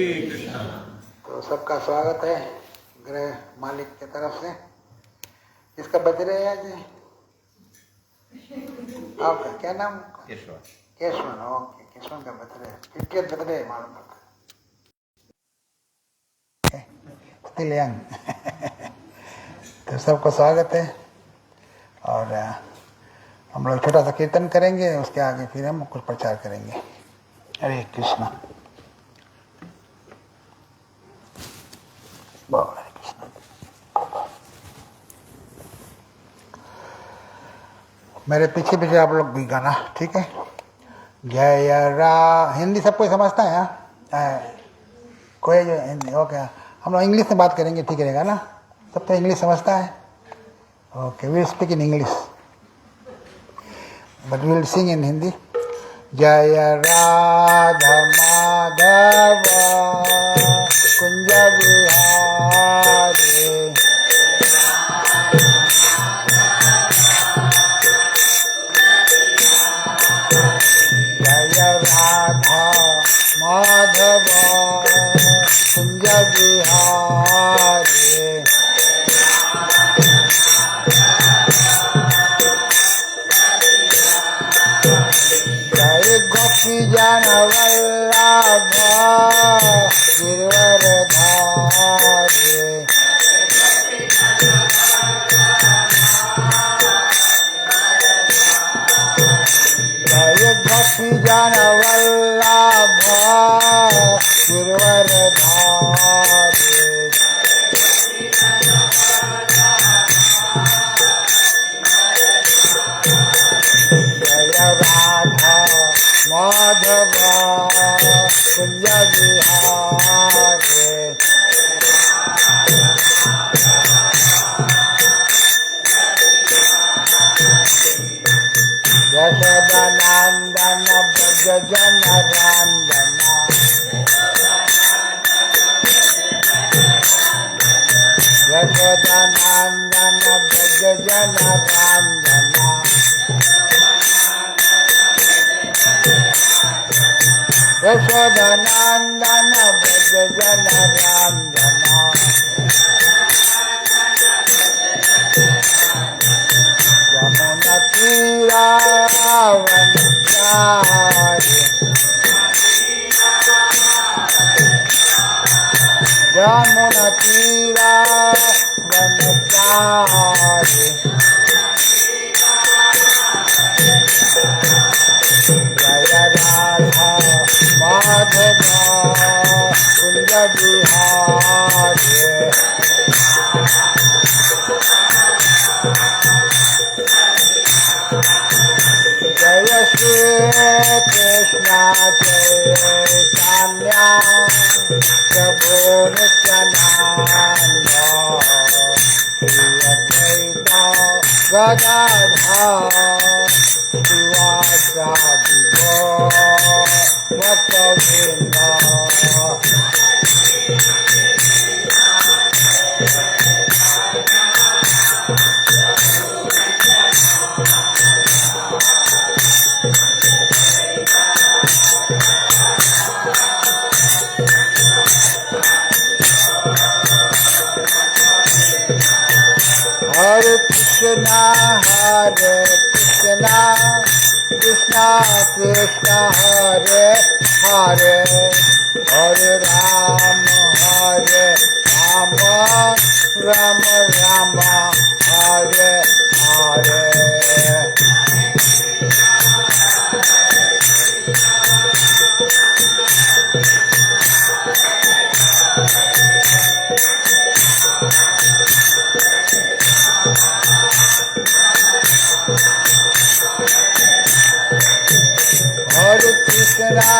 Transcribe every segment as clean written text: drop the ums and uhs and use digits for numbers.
तो सबका स्वागत है गृह मालिक की तरफ से। किसका बर्थडे है आज? आपका क्या नाम? केशवन। ओके, केशवन का बर्थडे, 50th बर्थडे मालूम पड़ता है। Still young. तो सबको स्वागत है। और हम लोग छोटा सा कीर्तन करेंगे, उसके आगे फिर हम कुछ प्रचार करेंगे। हरे कृष्णा। हरे कृष्णा। मेरे पीछे पीछे आप लोग भी गाना, ठीक है? जय रा। हिंदी सब कोई समझता है? कोई जो हिंदी, ओके, हम लोग इंग्लिश में बात करेंगे, ठीक रहेगा ना? सब तो इंग्लिश समझता है? Okay, we speak in English but we will sing in Hindi. जय राधा माधव कुंज बिहारी, जय राधा माधव कुंज बिहारी, जय गोपी जन वल्लभ गिरवरधारी, जय गोपी जन वल्लभ गिरवरधारी, जय राधा माधव कुंज बिहारी, यशोदानंदन ब्रज जन रंजना, यशोदानंदन ब्रज जन रंजना, यशोदानंदन ब्रज जन रंजना, यमुना तीरावनचारि, यमुना तीरावनचारि, जय राधा माधव कुंज बिहारी, जय श्री कृष्ण चैतन्य प्रभु नित्यानंद, श्री अद्वैत गदाधर शिवासादि भक्तवृंद, हरे कृष्णा कृष्णा कृष्णा हरे हरे, हरे राम राम राम हरे हरे, हरे कृष्णा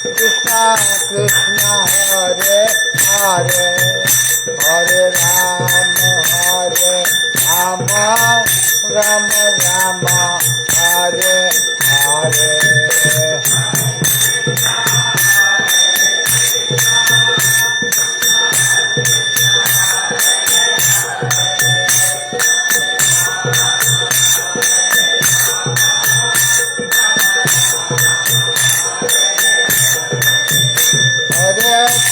कृष्णा कृष्णा हरे हरे, हरे Ram Ram Ram Hare Hare,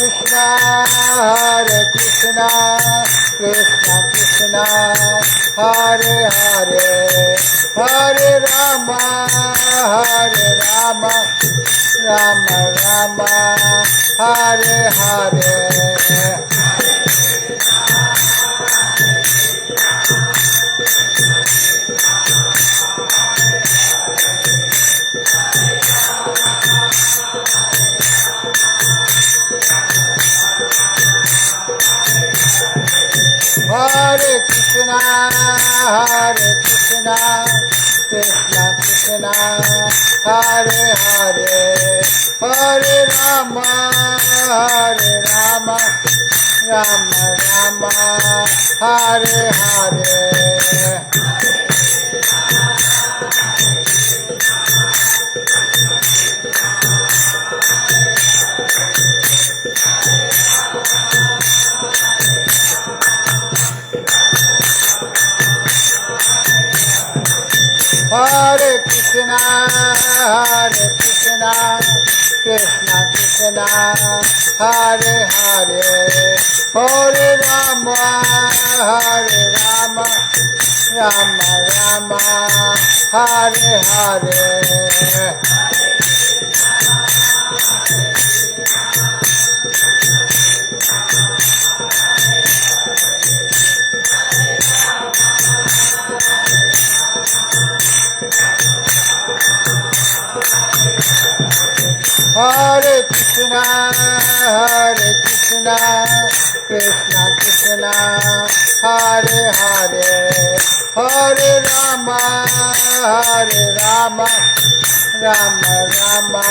Krishna, Hare Krishna, Krishna Krishna, Hare Hare, Hare Rama, Hare Rama, Rama Rama, Hare Hare. Hare Krishna, Krishna Krishna, Hare Hare, Hare Rama, Rama Rama, Hare Hare. Hare Krishna, Krishna Krishna, Hare Hare, Hare Rama, Rama Rama, Hare Hare. Hare Krishna, Krishna Krishna, Hare Hare, Hare Rama, Rama Rama,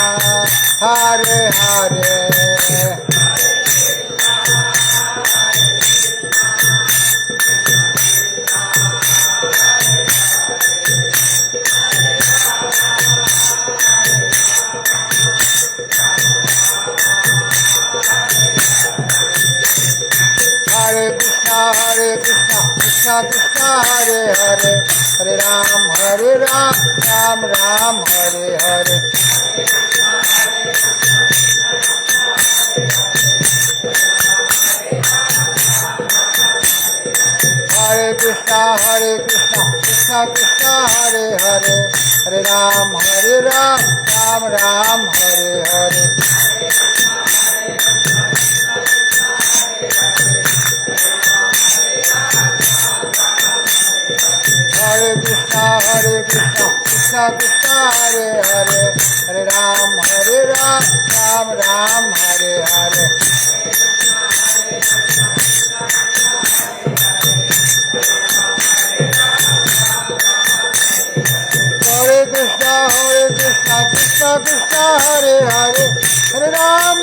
Hare Hare. Hare Krishna, Krishna Krishna, Hare Hare, Hare Ram, Ram Ram, Hare Hare. Hare Krishna, Krishna Krishna, Hare Hare, Hare Ram, Ram Ram, Hare Hare. Hare Krishna, Krishna Krishna, Hare Hare, Hare Ram, Ram Ram, Hare Hare. Hare Krishna, Krishna Krishna, Hare Hare, Hare Ram,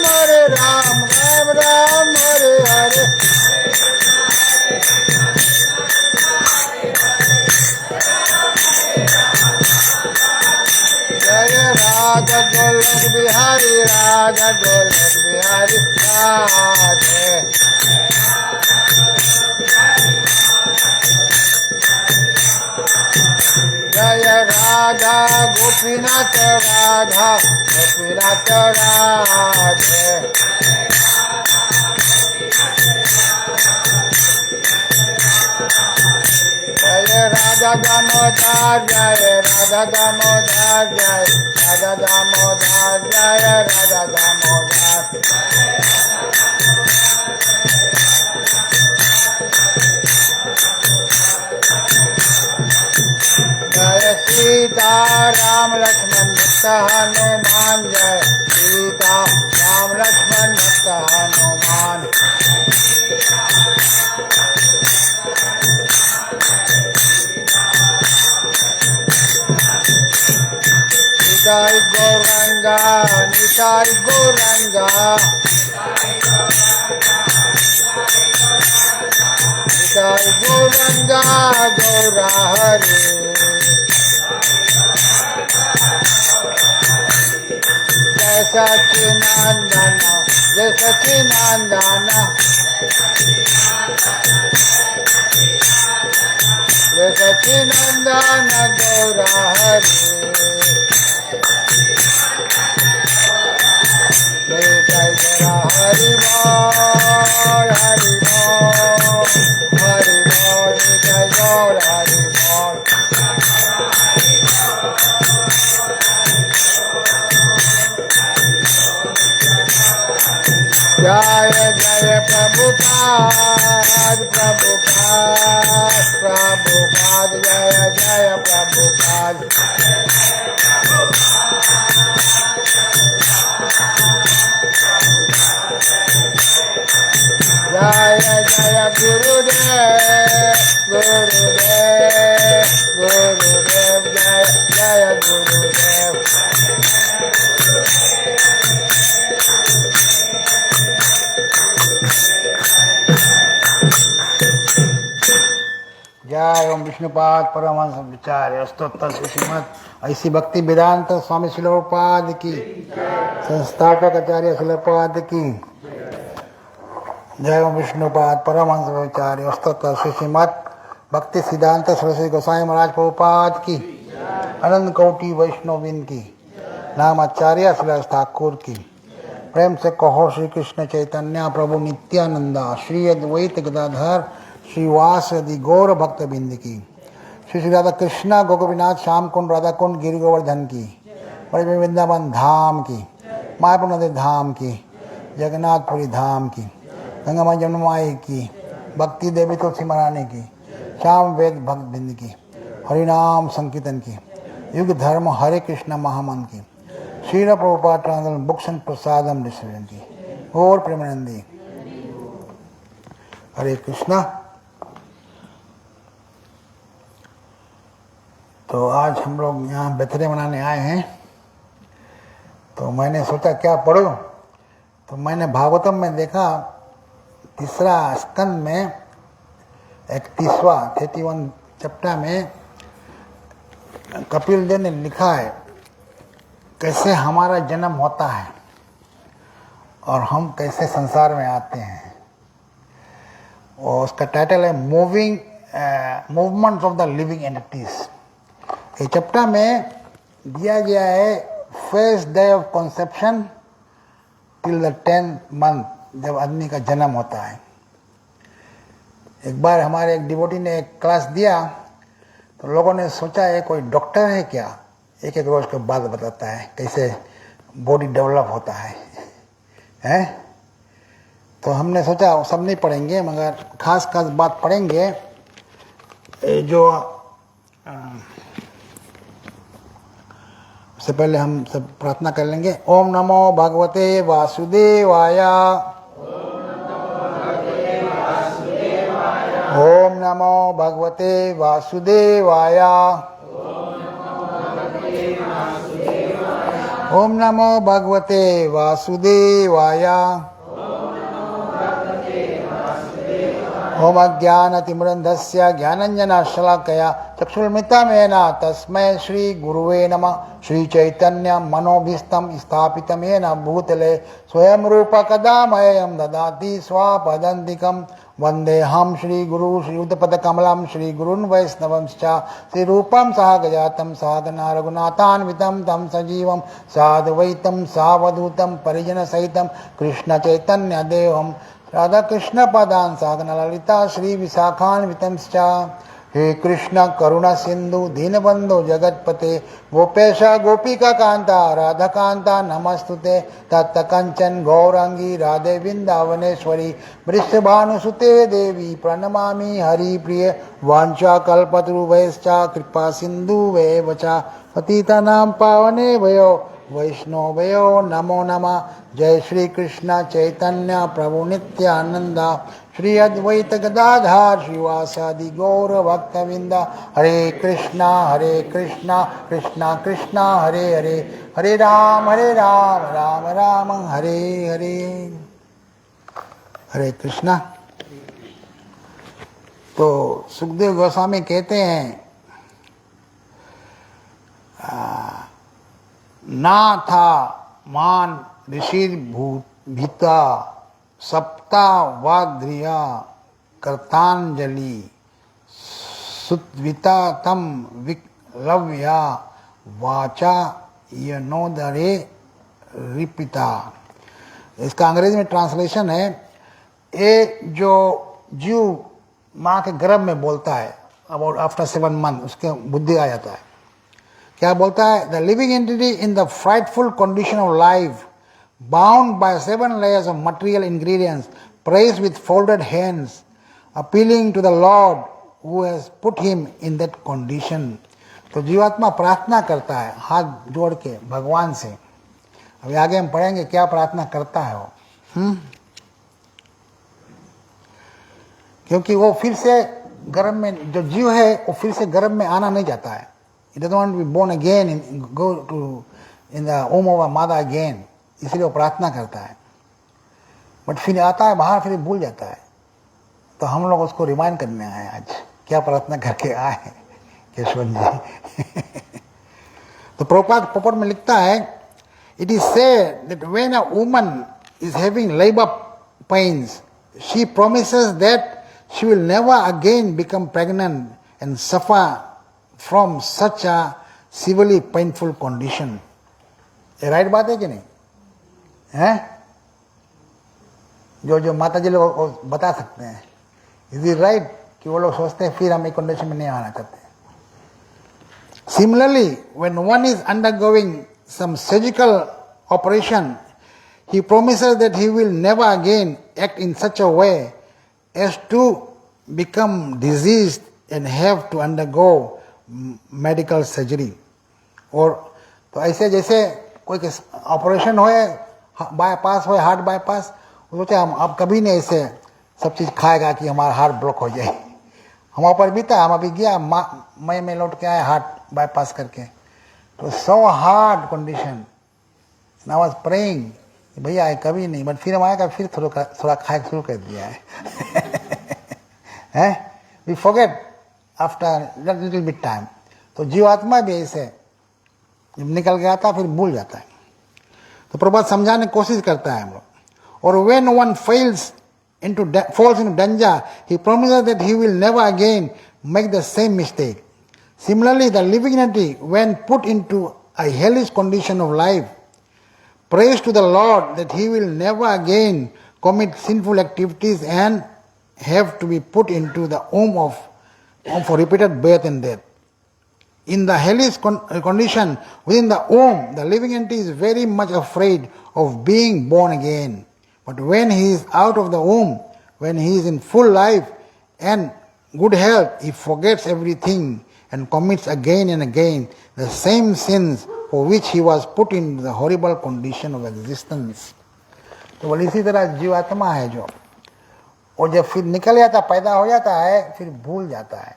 Ram Ram, Hare Hare. Jaya Radha Golok Bihari, Radha Golok Bihari, Radhe. Jaya Radha Gopinath, Radha Gopinath, Radhe. Jaya Radha Damodar, Jaya Radha Damodar, Jaya Radha Damodar, Jaya Radha Damodar. Jaya Sita Ram Lakshman Bhatta Hanuman, Jaya Sita Ram Lakshman Bhatta Hanuman. Nitai Gauranga, Nitai Gauranga, Nitai Gauranga, Gaura Hare. Jai Sachinandana, Jai Sachinandana, Jai Sachinandana, Gaura Hare. Jai Jai Hari Bol. जय प्रभुपाद प्रभुपाद प्रभुपाद जय जय प्रभुपाद जय जय गुरुदेव गुरुदेव गुरुदेव जय जय गुरुदेव जय ओम विष्णुपाद परमहंस विचार्य स्तोत्र श्रीमद ऐसी भक्ति वेदांत स्वामी श्रील प्रभुपाद की संस्थापक आचार्य श्रील प्रभुपाद की जय ओम विष्णुपाद परमहंस विचार्य स्तोत्र श्रीमद भक्ति सिद्धांत सरस्वती गोसाई महाराज प्रभुपाद की अनंत कोटि वैष्णविन की नाम आचार्य श्री ठाकुर की प्रेम से कहो श्री कृष्ण चैतन्य प्रभु नित्यानंदा श्री अद्वैत गदाधर श्रीवासदि गौर भक्त बिंद की श्री श्री राधा कृष्णा गोपीनाथ श्याम कुंड राधा कुंड गिरि गोवर्धन की बड़े वृंदावन धाम की मायापुर नदी धाम की जगन्नाथपुरी धाम की गंगा माई जमुनामाई की भक्ति देवी तुलसी महारानी की श्याम वेद भक्त बिंद की हरिनाम संकीर्तन की युग धर्म हरे कृष्ण महामंत्र की Srila Prabhupada translation books and prasadam distribution की और प्रेमानंदी हरे कृष्णा। तो आज हम लोग यहाँ बर्थडे मनाने आए हैं, तो मैंने सोचा क्या पढ़ूं, तो मैंने भागवतम में देखा तीसरा स्कंद में 31 चैप्टर में कपिल देव ने लिखा है कैसे हमारा जन्म होता है और हम कैसे संसार में आते हैं। और उसका टाइटल है movements of the living entities. ये चैप्टर में दिया गया है first day of conception till the 10th month, जब आदमी का जन्म होता है। एक बार हमारे एक डिवोटी ने एक क्लास दिया, तो लोगों ने सोचा है कोई डॉक्टर है क्या, एक एक रोज के बाद बताता है कैसे बॉडी डेवलप होता है हैं? तो हमने सोचा सब नहीं पढ़ेंगे, मगर खास खास बात पढ़ेंगे जो उससे पहले हम सब प्रार्थना कर लेंगे। ओम नमो भगवते वासुदेवाय। ओम नमो भगवते वासुदेवाय। ओम नमो भगवते वासुदेवाय। ओम अज्ञानतिमिरन्धस्य ज्ञानञ्जनशलाकया चक्षुर्मिलितं तस्मै श्री गुरुवे नमः। श्री चैतन्य मनोभीष्टं स्थापितं येन भूतले स्वयं रूप कदा मह्यं ददाति स्वापदान्तिकं। वन्देऽहं श्रीगुरु श्रीयुतपदकमलं श्रीगुरून् वैष्णवंश्च श्रीरूपं सहगजातं सहगना रघुनाथान्वितं तं सजीवं साद्वैतं सावधूतं परिजनसहितं कृष्णचैतन्यदेवं राधा कृष्ण पदान साधना ललिता श्री विशाखान्वितंश्च। हे कृष्ण करुणा सिंधु दीनबंधु जगतपते गोपेश गोपिका कांता राधा कांता नमस्तुते। तप्त कंचन गौरांगी राधे वृंदावनेश्वरी वृषभानुसुते देवी प्रणमामि हरिप्रिय। वाञ्छा कल्पतरुभ्यश्च कृपा सिन्धुभ्येव च पतितानां पावनेभ्यो वैष्णवयो नमो नमः। जय श्री कृष्ण चैतन्य प्रभु नित्यानंद श्री अद्वैत गदाधर श्रीवासादि गौर भक्तविंद। हरे कृष्णा कृष्णा कृष्णा हरे हरे, हरे राम राम राम हरे हरे। हरे कृष्णा। तो सुखदेव गोस्वामी कहते हैं ना था मान ऋषि भीता सप्ता वाग्ध्रिया कर्तांजलि सुत्विता तम विक्लव्या वाचा यनोदरे रिपिता। इसका अंग्रेजी में ट्रांसलेशन है, ये जो जीव माँ के गर्भ में बोलता है अबाउट आफ्टर 7 months उसके बुद्धि आ जाता है। क्या बोलता है? The living entity in the frightful condition of life bound by 7 layers of material ingredients prays with folded hands, appealing to the Lord who has put him in that condition. तो जीवात्मा प्रार्थना करता है हाथ जोड़ के भगवान से. अभी आगे हम पढ़ेंगे क्या प्रार्थना करता है वो. क्योंकि वो फिर से गर्भ में जो जीव है वो फिर से गर्भ में आना नहीं चाहता है. He doesn't want to be born again and go to in the womb of a mother again. इसलिए वो प्रार्थना करता है. बट फिर आता है बाहर फिर भूल जाता है. तो हम लोग उसको रिमाइंड करने आए आज क्या प्रार्थना करके आए केशव जी. तो प्रभुपाद पोपट में लिखता है, it is said that when a woman is having labor pains, she promises that she will never again become pregnant and suffer from such a severely painful condition. ये राइट बात है कि नहीं है? जो माता जी लोग बता सकते हैं. इज इट राइट कि वो लोग सोचते हैं फिर हम एक कंडीशन में नहीं आना चाहते. Similarly, when one is undergoing some surgical operation, he promises that he will never again act in such a way as to become diseased and have to undergo medical surgery. और तो ऐसे जैसे कोई operation होए, bypass होए, heart bypass, वो सोचे हम अब कभी नहीं ऐसे सब चीज़ खाएगा कि हमारा हार्ट ब्लॉक हो जाए. हमारे ऊपर भी था, हम अभी गया मई में लौट के आए हार्ट बाईपास करके. तो so hard condition. I was praying भैया कभी नहीं, बट फिर हम आएगा फिर थोड़ा खाए शुरू कर दिया है. We forget after little bit time. तो जीवात्मा भी ऐसे जब निकल गया था फिर भूल जाता है. तो प्रभुपाद समझाने की कोशिश करता है हम लोग. और when one falls into danger, he promises that he will never again make the same mistake. Similarly, the living entity, when put into a hellish condition of life, prays to the Lord that he will never again commit sinful activities and have to be put into the womb for repeated birth and death. In the hellish condition within the womb, the living entity is very much afraid of being born again. But when he is out of the womb, when he is in full life and good health, he forgets everything and commits again and again the same sins for which he was put in the horrible condition of existence. तो बोले इसी तरह जीवात्मा है जो, और जब फिर निकल जाता पैदा हो जाता है फिर भूल जाता है.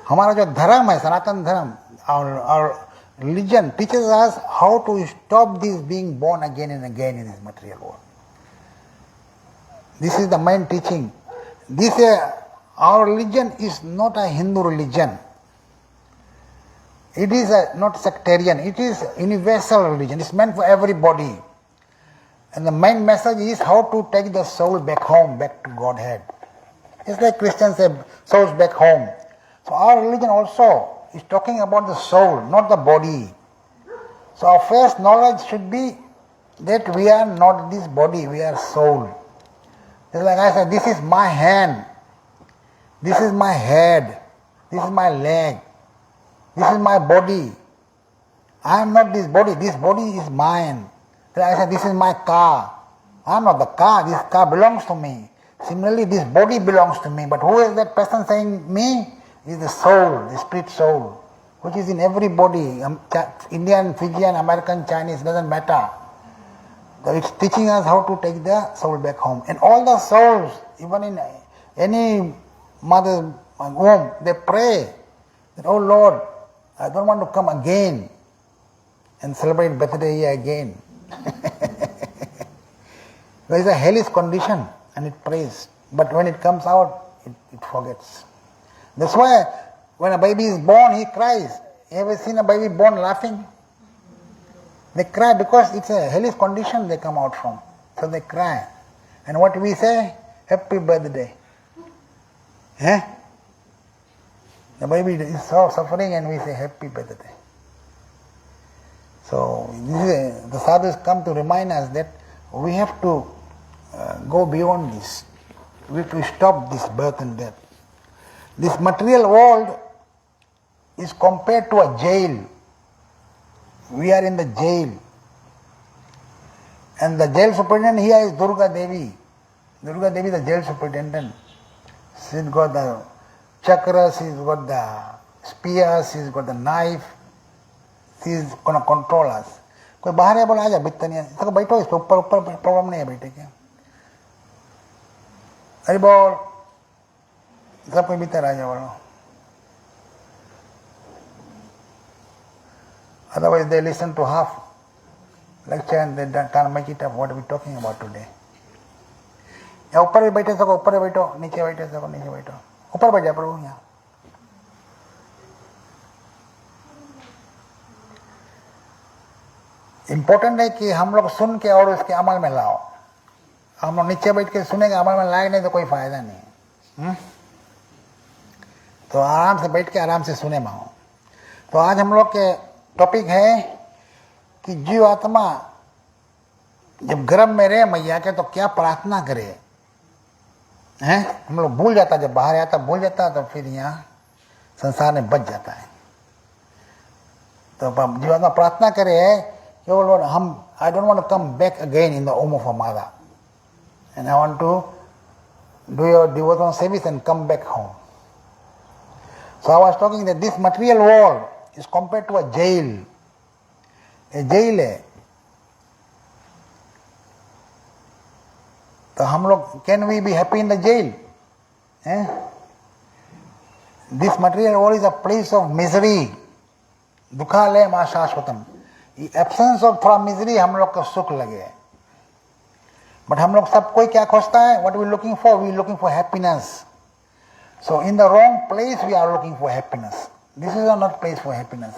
हमारा जो धर्म है सनातन धर्म, our religion teaches us how to stop this being born again and again in this material world. This is the main teaching. Our religion is not a Hindu religion. It is not sectarian. It is universal religion. It's meant for everybody. And the main message is how to take the soul back home, back to Godhead. It's like Christians say, souls back home. So our religion also is talking about the soul, not the body. So our first knowledge should be that we are not this body, we are soul. It's like I said, this is my hand, this is my head, this is my leg, this is my body. I am not this body is mine. Like I said, this is my car. I am not the car, this car belongs to me. Similarly, this body belongs to me. But who is that person saying me? Is the soul, the spirit soul, which is in everybody. Indian, Fijian, American, Chinese, doesn't matter. So it's teaching us how to take the soul back home. And all the souls, even in any mother's womb, they pray that, oh Lord, I don't want to come again and celebrate birthday here again. There is a hellish condition and it prays. But when it comes out, it forgets. That's why when a baby is born, he cries. You ever seen a baby born laughing? They cry because it's a hellish condition they come out from. So they cry. And what we say? Happy birthday. Eh? The baby is so suffering and we say happy birthday. So the sadhus come to remind us that we have to go beyond this. We have to stop this birth and death. This material world is compared to a jail. We are in the jail. And the jail superintendent here is Durga Devi. Durga Devi is the jail superintendent. She's got the chakra, she's got the spear, she's got the knife. She's going to control us. कोई बाहर है बोला आ जा बित्ता नहीं है तो बैठो इस ऊपर ऊपर प्रॉब्लम नहीं है बेटे क्या अरे बोल सब कोई भीतर आ जाओ बोलो otherwise they listen to half lecture and they can't make it up what we talking about today या ऊपर भी बैठे सको ऊपर बैठो नीचे बैठे सको नीचे बैठो ऊपर बैठ जा प्रभु यहाँ इम्पोर्टेंट है कि हम लोग सुन के और उसके अमल में लाओ हम लोग नीचे बैठ के सुनेंगे अमल में लाए नहीं तो कोई फायदा नहीं तो आराम से बैठ के आराम से सुने माओ तो आज हम लोग के टॉपिक है कि जीव आत्मा जब गर्भ में रहे मैया के तो क्या प्रार्थना करे हैं हम लोग भूल जाता जब बाहर आता भूल जाता तो फिर यहाँ संसार में बच जाता है तो जीव आत्मा प्रार्थना करे Oh Lord, I don't want to come back again in the womb of a mother. And I want to do your devotional service and come back home. So I was talking that this material world is compared to a jail. A jail है. तो हम लोग, can we be happy in the jail? This material world is a place of misery. दुखालय मा शाश्वतम. Absence of थोड़ा misery हम लोग को सुख लगे बट हम लोग सब कोई क्या खोजता है what we looking for happiness so in the wrong place we are looking for happiness this is not place for happiness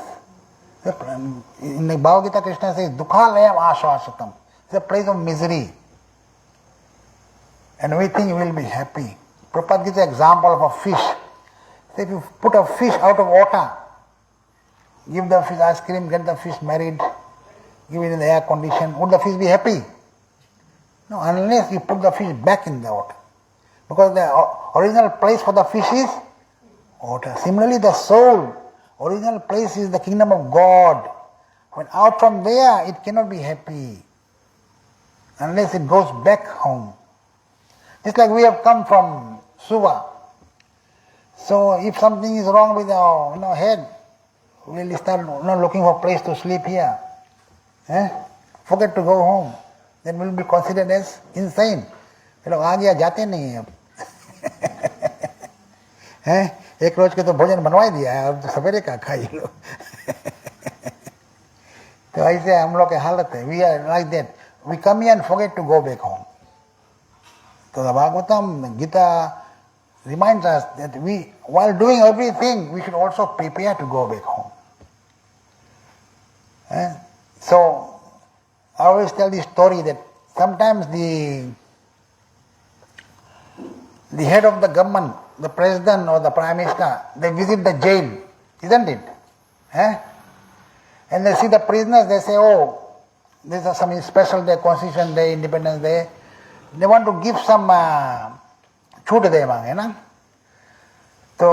in भाव गीता कृष्ण से दुखालयम आश्वासतम it's a place of misery and we think will be happy Prabhupada gives example of a fish if you put a fish out of water give the fish ice cream, get the fish married, give it in the air condition, would the fish be happy? No, unless you put the fish back in the water. Because the original place for the fish is water. Similarly, the soul, original place is the kingdom of God. When out from there, it cannot be happy unless it goes back home. Just like we have come from Suva. So if something is wrong with our head, we'll start not looking for a place to sleep here. Forget to go home. Then we'll be considered as insane. ये लोग आ गया जाते नहीं हैं अब एक रोज के तो भोजन बनवा दिया है अब तो सवेरे का खाइए लोग तो ऐसे हम लोग की हालत है we are like that. We come here and forget to go back home. तो Bhagavatam Gita reminds us that we, while doing everything, we should also prepare to go back home. So, I always tell this story that sometimes the head of the government, the president or the prime minister, they visit the jail, isn't it? And they see the prisoners, they say, oh, this is some special day, Constitution Day, Independence Day. They want to give some छूट दे मांगे ना तो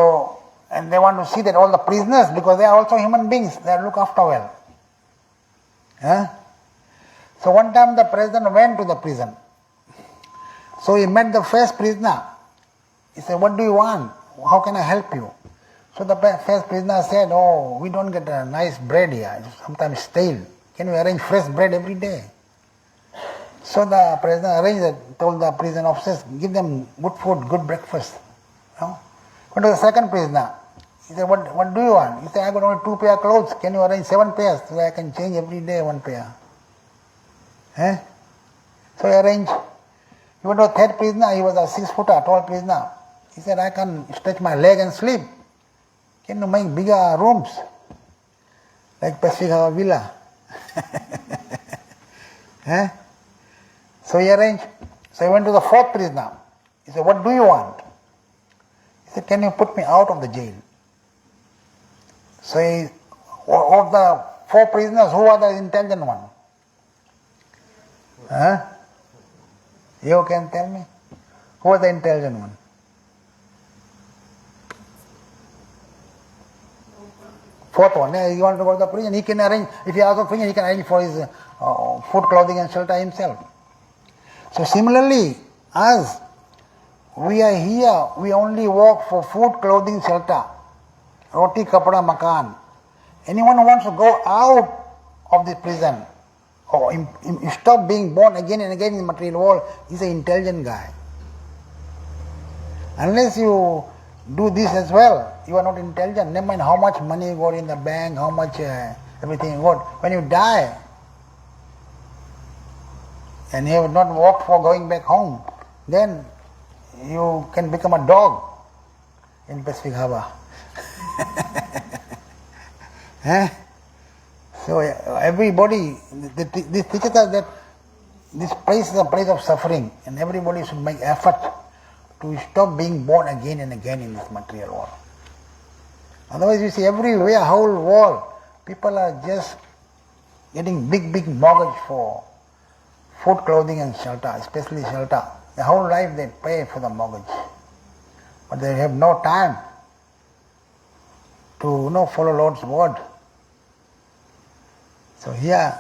and they want to see that all the prisoners because they are also human beings they are looked after well so one time the president went to the prison so he met the first prisoner he said what do you want how can I help you so the first prisoner said oh we don't get a nice bread here it's sometimes stale can you arrange fresh bread every day so the president arranged it, told the prison officers, give them good food, good breakfast. Went to the second prisoner. He said, what do you want? He said, I got only 2 pair of clothes. Can you arrange 7 pairs so I can change every day 1 pair? So he arranged. He went to the third prisoner. He was a 6-footer, tall prisoner. He said, I can stretch my leg and sleep. Can you make bigger rooms? Like Pacific Villa. So he arranged. So he went to the 4th prisoner. He said, what do you want? He said, can you put me out of the jail? So of the 4 prisoners, who are the intelligent one? You can tell me? Who was the intelligent one? Fourth one, you want to go to the prison, he can arrange, if he has a prison, he can arrange for his food, clothing and shelter himself. So similarly, us, We are here, we only work for food, clothing, shelter. Roti, kapada, makan. Anyone who wants to go out of this prison or stop being born again and again in the material world is an intelligent guy. Unless you do this as well, you are not intelligent. Never mind how much money you got in the bank, how much everything you got. When you die and you have not worked for going back home, then you can become a dog in Pacific Harbour. So everybody, this teaches us that this place is a place of suffering, and everybody should make effort to stop being born again and again in this material world. Otherwise, you see everywhere, whole world, people are just getting big mortgage for food, clothing and shelter, especially shelter. The whole life they pay for the mortgage. But they have no time to follow Lord's word. So here,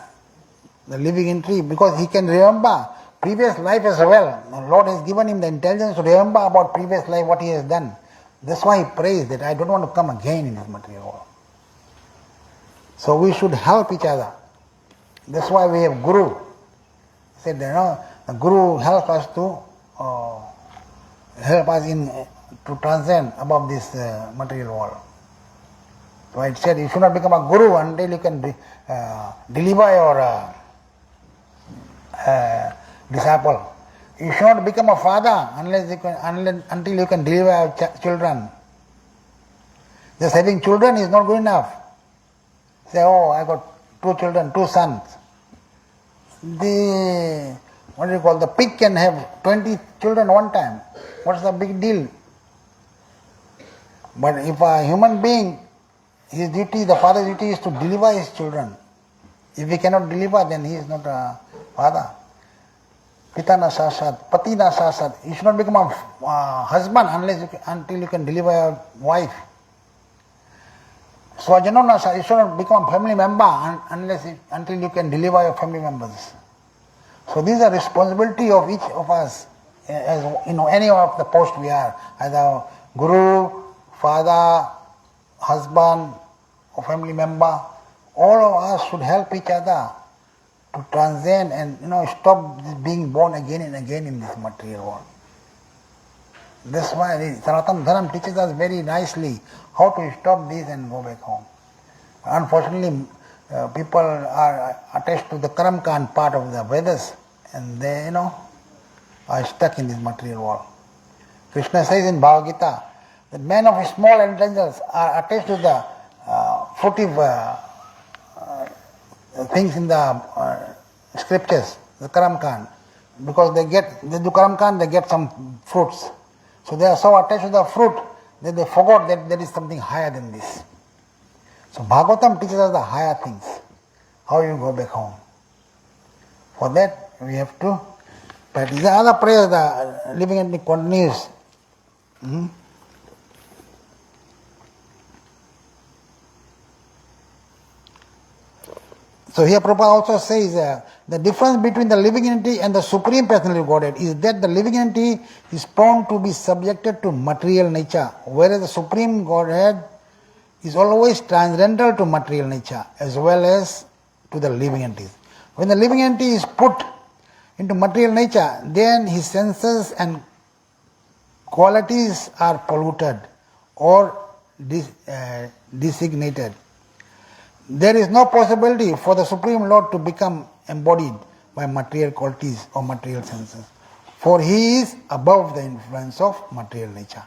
the living entry, because he can remember previous life as well. The Lord has given him the intelligence to remember about previous life, what he has done. That's why he prays that I don't want to come again in this material world. So we should help each other. That's why we have Guru. He said, the Guru helps us to to transcend above this material world. So it said you should not become a Guru until you can deliver your disciple. You should not become a father until you can deliver your children. Just having children is not good enough. Say, I got 2 children, 2 sons. The pig can have 20 children one time. What's the big deal? But if a human being, his duty, the father's duty is to deliver his children. If he cannot deliver, then he is not a father. Pita na sasat, pati na sasat. You should not become a husband until you can deliver your wife. Swajano na sasat, you should not become a family member until you can deliver your family members. So these are responsibility of each of us, as any of the post we are, either guru, father, husband, or family member. All of us should help each other to transcend and stop being born again and again in this material world. That's why Sanatana Dharma teaches us very nicely how to stop this and go back home. Unfortunately, people are attached to the Karamkan part of the Vedas, and they are stuck in this material world. Krishna says in Bhagavad Gita that men of small intelligence are attached to the fruitive things in the scriptures, the Karamkan. Because they do Karamkan, they get some fruits. So they are so attached to the fruit that they forgot that there is something higher than this. So Bhagavatam teaches us the higher things, how you go back home. For that we have to practice. The other prayer, the living entity continues. So here Prabhupada also says the difference between the living entity and the Supreme Personality of Godhead is that the living entity is prone to be subjected to material nature, whereas the Supreme Godhead is always transcendental to material nature as well as to the living entities. When the living entity is put into material nature, then his senses and qualities are polluted or designated. There is no possibility for the Supreme Lord to become embodied by material qualities or material senses, for he is above the influence of material nature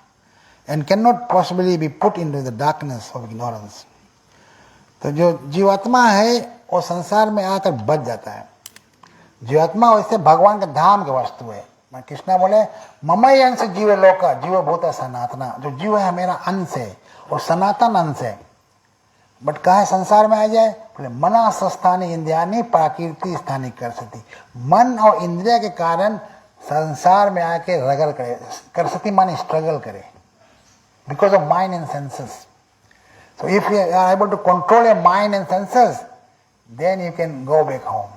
and cannot possibly be put into the darkness of ignorance. तो जो जीवात्मा है वो संसार में आकर बच जाता है. जीवात्मा वैसे भगवान के धाम के वस्तु है. कृष्णा बोले ममई अंश जीव लोक जीव भूत सनातना. जो जीव है मेरा अंश है और सनातन अंश है. बट कहा संसार में आ जाए बोले मना स्थानी इंद्रियानी प्राकृति स्थानी कर सकती. मन और इंद्रिय के कारण संसार में आके रगल करे. कर सकती माने स्ट्रगल करे because of mind and senses. So if you are able to control your mind and senses, then you can go back home.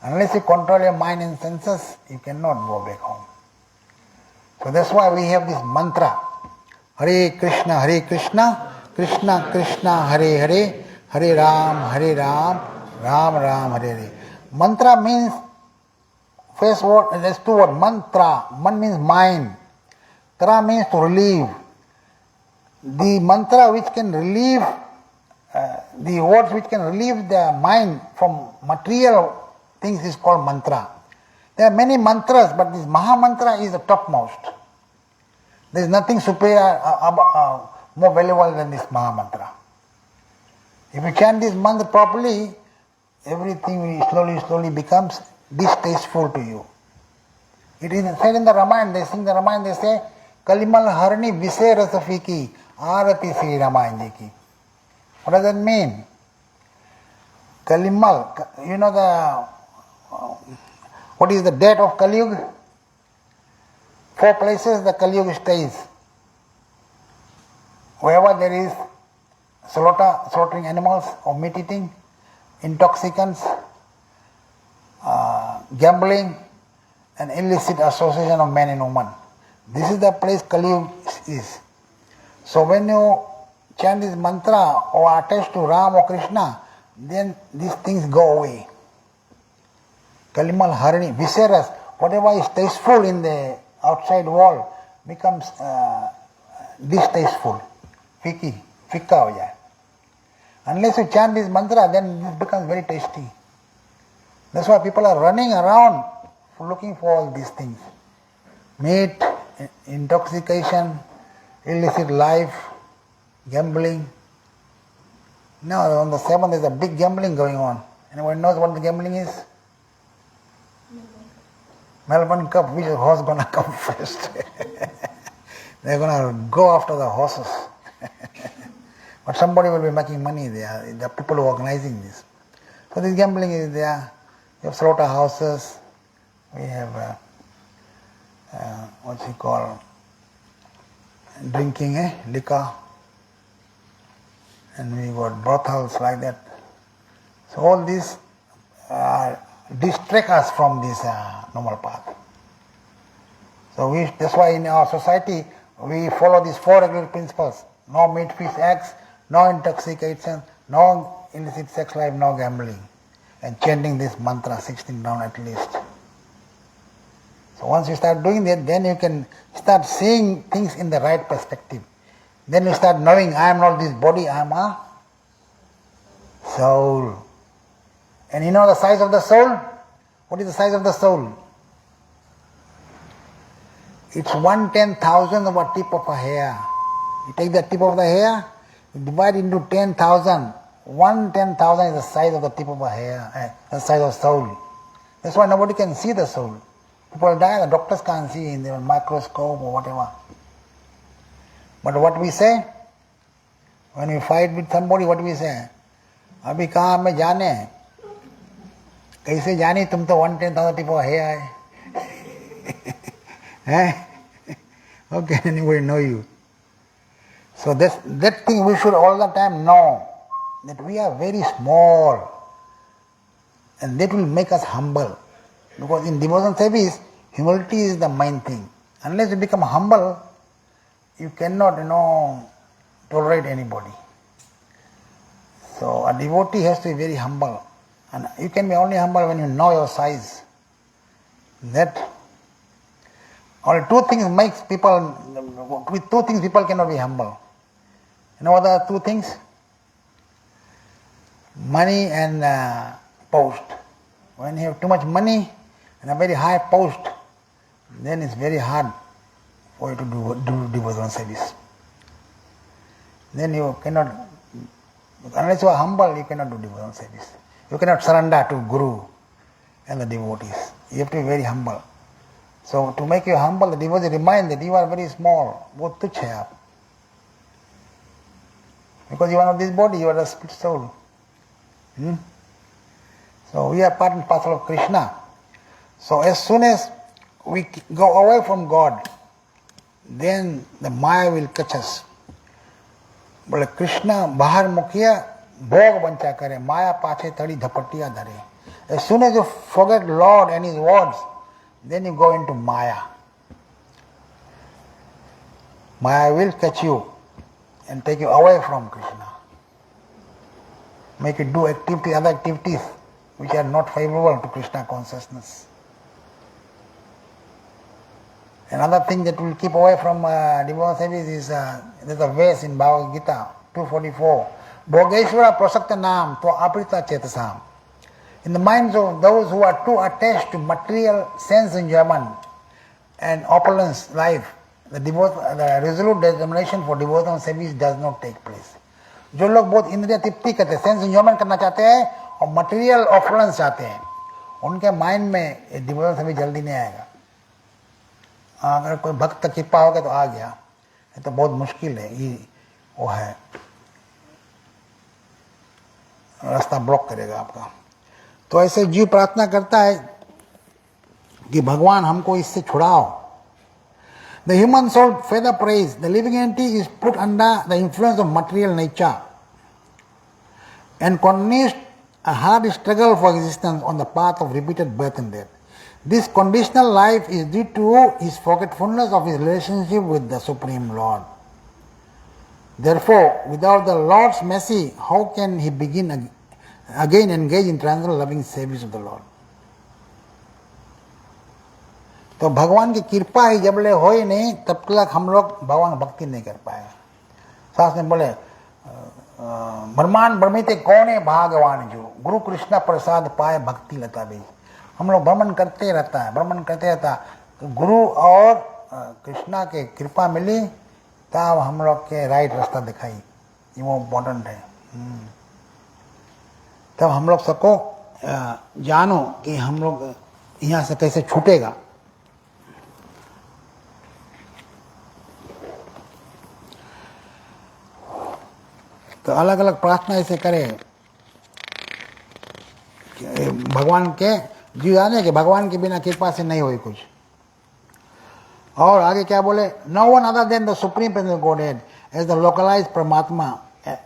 Unless you control your mind and senses, you cannot go back home. So that's why we have this mantra. Hare Krishna, Krishna Krishna, Hare Hare, Hare Ram, Ram Ram, Hare Hare. Mantra means, first word, there's two words, mantra. Man means mind. Tra means to relieve. The mantra which can relieve, the words which can relieve the mind from material things is called mantra. There are many mantras, but this Maha Mantra is the topmost. There is nothing superior, more valuable than this Maha Mantra. If you chant this mantra properly, everything will slowly becomes distasteful to you. It is said in the Ramayana, they sing the Ramayana, they say, Kalimal Harni Vise Rasafiki Arati Sri Ramayana Ki. What does that mean? Kalimal, you know what is the date of Kali Yuga? 4 places the Kali Yuga stays. Wherever there is slaughtering animals or meat eating, intoxicants, gambling, and illicit association of man and woman. This is the place Kali Yuga is. So when you chant this mantra or attach to Ram or Krishna, then these things go away. Kalimal Harini, Viseras, whatever is tasteful in the outside world becomes distasteful, fika ho jaye. Unless you chant this mantra, then this becomes very tasty. That's why people are running around looking for all these things. Meat, intoxication, illicit life, gambling. Now on the 7th there's a big gambling going on. Anyone knows what the gambling is? Melbourne Cup, which horse going to come first? They're going to go after the horses. But somebody will be making money there. The people who are organizing this. So this gambling is there. We have slaughterhouses. We have what's it called? Drinking liquor. And we got brothels like that. So all these distract us from this normal path. So that's why in our society we follow these 4 regular principles. No meat, fish, eggs, no intoxication, no illicit sex life, no gambling. And chanting this mantra 16 rounds at least. So once you start doing that, then you can start seeing things in the right perspective. Then you start knowing, I am not this body, I am a soul. And you know the size of the soul? What is the size of the soul? It's 1/10,000 of a tip of a hair. You take the tip of the hair, you divide into 10,000. 1/10,000 is the size of the tip of a hair, the size of soul. That's why nobody can see the soul. People die, the doctors can't see in their microscope or whatever. But what we say? When we fight with somebody, what we say? अभी कहाँ हमें जाने? कैसे जानी? तुम तो 1/10,000 tip of a hair है. How can anybody know you? So that thing we should all the time know, that we are very small, and that will make us humble. Because in devotion service, humility is the main thing. Unless you become humble, you cannot, tolerate anybody. So a devotee has to be very humble. And you can be only humble when you know your size. That only 2 things makes people, with 2 things people cannot be humble. You know what are the 2 things? Money and post. When you have too much money and a very high post, then it's very hard for you to do devotional service. Then you cannot, unless you are humble, you cannot do devotional service. You cannot surrender to Guru and the devotees. You have to be very humble. So to make you humble, the devotee remind that you are very small. Bahut tuchh hai aap. Because you are not this body, you are the split soul. So we are part and parcel of Krishna. So as soon as we go away from God, then the Maya will catch us. But Krishna bahar mukhiya bhog bancha kare, Maya pache tadi dhapatiya dhare. As soon as you forget Lord and His words, then you go into Maya. Maya will catch you and take you away from Krishna. Make it do other activities which are not favorable to Krishna consciousness. Another thing that will keep away from devotional service is there's a verse in Bhagavad Gita 244. Bhogeshwara prasakta nam to aprita chetasam. In the minds of those who are too attached to material sense enjoyment and opulence life, the resolute determination for devotional service does not take place. जो लोग बहुत इंद्रिय तृप्ति करते हैं, sense enjoyment करना चाहते हैं और मटेरियल ऑफरेंस चाहते हैं, उनके माइंड में डिवोशन सर्विस जल्दी नहीं आएगा. अगर कोई भक्त कृपा हो गया तो आ गया, ये तो बहुत मुश्किल है, ये वो है, रास्ता ब्लॉक करेगा आपका. तो ऐसे जीव प्रार्थना करता है कि भगवान हमको इससे छुड़ाओ. The human soul further prays. The living entity is put under the influence of material nature and continues a hard struggle for existence on the path of repeated birth and death. This conditional life is due to his forgetfulness of his relationship with the Supreme Lord. Therefore, without the Lord's mercy, how can he begin again engage in transcendental loving service of the Lord? तो भगवान की कृपा ही जब ले हो ही नहीं तब तक हम लोग भगवान भक्ति नहीं कर पाए. शास्त्र में बोले ब्रह्मांड भ्रमिते कौने भागवान जो गुरु कृष्ण प्रसाद पाए भक्ति लता भी. हम लोग भ्रमण करते रहता. तो गुरु और कृष्णा के कृपा मिली तब हम लोग के राइट रास्ता दिखाई. ये वो इम्पोर्टेंट है. तब हम लोग सबको जानो कि हम लोग यहाँ से कैसे छूटेगा. तो अलग अलग प्रार्थना ऐसे करें भगवान के जीव जाने कि भगवान के बिना कृपा से नहीं हुई कुछ. और आगे क्या बोले, no one other than the supreme presence Godhead as the localised Paramatma,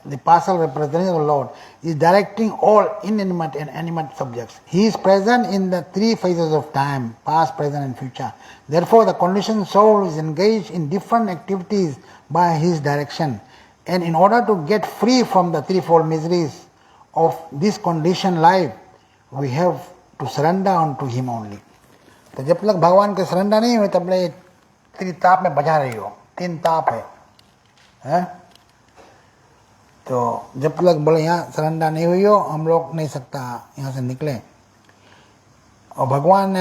the parcel representative of the Lord, is directing all inanimate and animate subjects. He is present in the three phases of time, past, present and future. Therefore the conditioned soul is engaged in different activities by his direction. And in order to get free from the threefold miseries of this conditioned life, we have to surrender unto him only. तो जब तक भगवान के surrender नहीं हुए तब तक त्रिताप में बजा रही हो. 3 ताप है? तो जब तक बोले यहाँ सरेंडर नहीं हुई हो हम लोग नहीं सकता यहाँ से निकले. और भगवान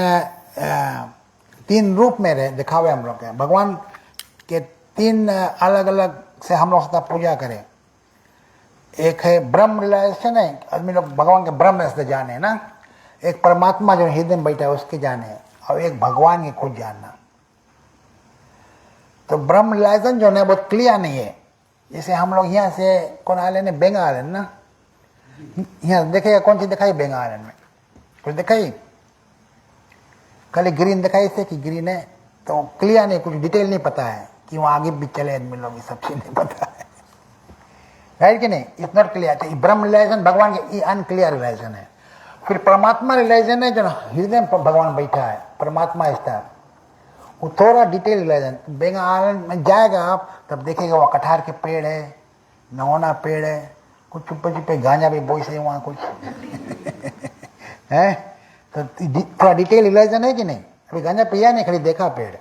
3 रूप में दिखावे हम लोग के. भगवान के 3 अलग अलग से हम लोग सदा पूजा करें. एक है ब्रह्म रिलाइजेशन है, आदमी लोग भगवान के ब्रह्म से जाने है ना. एक परमात्मा जो हृदय में बैठा है उसके जाने, और एक भगवान के खुद जानना. तो ब्रह्म रिलाइजेशन जो है बहुत क्लियर नहीं है. जैसे हम लोग यहाँ से कौन आइलैंड है, बेंगा आइलैंड ना, यहाँ देखेगा कौन सी दिखाई बेंगा आइलैंड में, कुछ दिखाई, खाली ग्रीन दिखाई से कि ग्रीन है, तो क्लियर नहीं, कुछ डिटेल नहीं पता है कि वहाँ आगे भी चले आदमी लोग, ये सब चीज नहीं पता है. राइट कि नहीं? It's not clear. Brahma realization भगवान के अनक्लियर रिलाइजेशन है. फिर परमात्मा रिलाइजेशन है जो हृदय में भगवान बैठा है, परमात्मा स्टार, वो थोड़ा डिटेल रिलाइजेशन. बेंगा आइलैंड में जाएगा आप तब देखेगा वहाँ कटहर के पेड़ है, नौना पेड़ है, कुछ चुप्पे चुप्पे गांजा भी बोई से वहाँ कुछ है. तो थोड़ा डिटेल रिलाइजेशन है कि नहीं? अभी गांजा पिया नहीं, खाली देखा पेड़,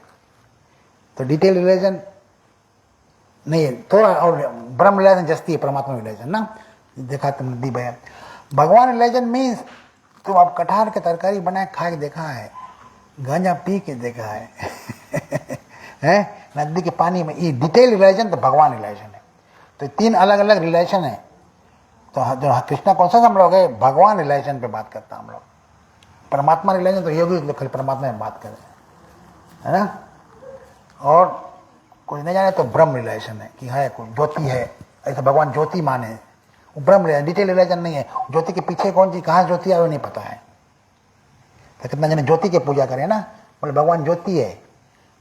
तो डिटेल रिलेशन नहीं है. थोड़ा और ब्रह्म रिलेशन जस्ती है परमात्मा रिलेशन ना, देखा तुम नदी बया. भगवान रिलेशन मीन्स तुम अब कटहर के तरकारी बनाए खा के देखा है, गांजा पी के देखा है हैं नदी के पानी में. ये डिटेल रिलेशन तो भगवान रिलेशन है. तो 3 अलग अलग रिलेशन है. तो जो कृष्णा कौन सा हम लोग है, भगवान रिलेशन पे बात करता हम लोग. परमात्मा रिलेशन तो योगी लोग खाली परमात्मा में बात करें, है ना. और कुछ नहीं जाने तो ब्रह्म रिलेशन है कि है कोई ज्योति है, ऐसा भगवान ज्योति माने, वो ब्रह्म रिलेशन. डिटेल रिलेशन नहीं है. ज्योति के पीछे कौन सी कहाँ ज्योति है वो नहीं पता है. तो कितना जने ज्योति की पूजा करे ना, बोले भगवान ज्योति है,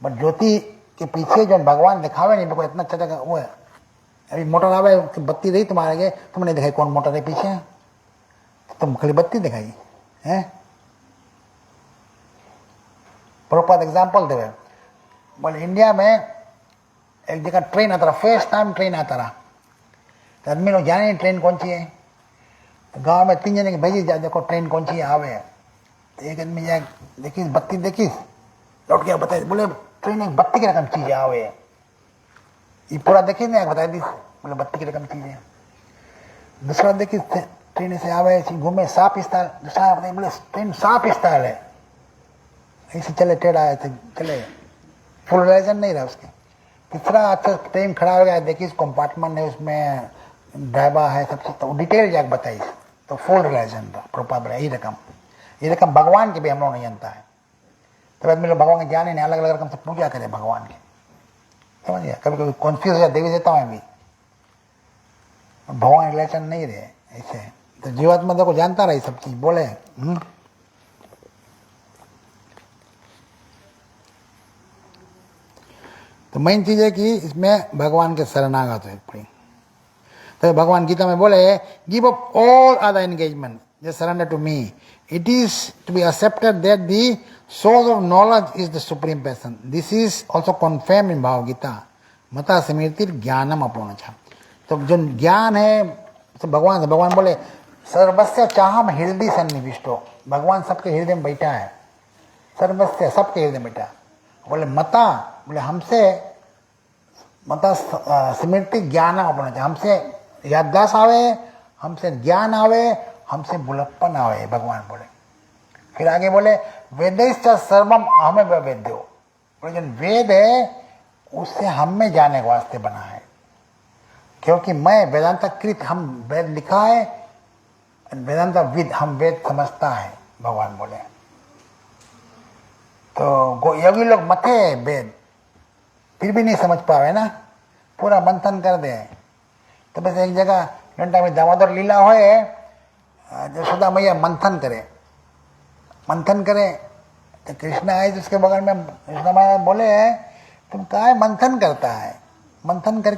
बट ज्योति के पीछे जो भगवान दिखावे नहीं, देखो इतना अच्छा जगह वो है. अभी मोटर आवे बत्ती रही तुम्हारे के, तुमने दिखाई कौन मोटर है पीछे, तुम खाली बत्ती दिखाई है. प्रॉपर एग्जाम्पल देवे, बोले इंडिया में एक जगह ट्रेन आता रहा, फर्स्ट टाइम ट्रेन आता रहा, तो आदमी लोग जाने नहीं ट्रेन कौन सी है, तो गाँव में 3 जने के भेजी जा देखो ट्रेन कौन सी आवे, तो एक आदमी जाए देखिस बत्ती देखिस, लौट गया बताए, बोले ट्रेन एक बत्ती की रकम चीज आवे, ये पूरा देखिस ना बताई दी, बोले बत्ती की रकम चीज है। दूसरा देखिस ट्रेन से आवे घूमे साफ स्टाइल, दूसरा बताइए बोले ट्रेन साफ स्टाइल है, ऐसे चले टेढ़ा है चले, फुल रिलेशन नहीं रहा उसके। तीसरा अच्छा ट्रेन खड़ा हो गया, देखिए कंपार्टमेंट है, उसमें ड्राइवर है, सब चीज तो डिटेल जाके बताइए, तो फुल रिलेशन था प्रॉपर। ये रकम भगवान की भी हम लोग नहीं जानता है, तो आदमी लोग भगवान के जाने नहीं, अलग अलग रकम से पूजा करें भगवान की, समझ गया। कभी कभी कॉन्फ्यूज हो जाए, देवी देता हूँ भी भगवान रिलेशन नहीं रहे ऐसे, तो जीवात्मा देखो जानता रहा सब चीज बोले। तो मेन चीज है कि इसमें भगवान के शरणागत है पूरी। तो भगवान गीता में बोले give up all other engagement, just surrender to me, it is to be accepted that the source of knowledge is the supreme person, this is also confirm in भाव गीता मता स्मृति ज्ञानम अपूर्ण। तो जो ज्ञान है तो भगवान से, भगवान बोले सर्वस्य चाहम हृदय सन्निविष्टो, भगवान सबके हृदय में बैठा है, सर्वस्य सबके हृदय में बैठा। बोले मता, बोले हमसे मता स्मृति ज्ञान अपना चाहिए, हमसे याददाश्त आवे, हमसे ज्ञान आवे, हमसे बुलप्पन आवे, भगवान बोले। फिर आगे बोले वेदैश्च सर्वम हमें वेद्यो, बोले जो वेद है उससे हमें जाने के वास्ते बना है, क्योंकि मैं वेदांत कृत, हम वेद लिखा है, वेदांत विद, हम वेद समझता है, भगवान बोले। तो योगी लोग मथे वेद फिर भी नहीं समझ पावे ना, पूरा मंथन कर दे। तो बस एक जगह घंटा में दामोदर लीला होए, यशोदा मैया मंथन करे तो कृष्ण आए तो उसके बगल में यशोदा मैया बोले तुम काहे मंथन करता है, मंथन करके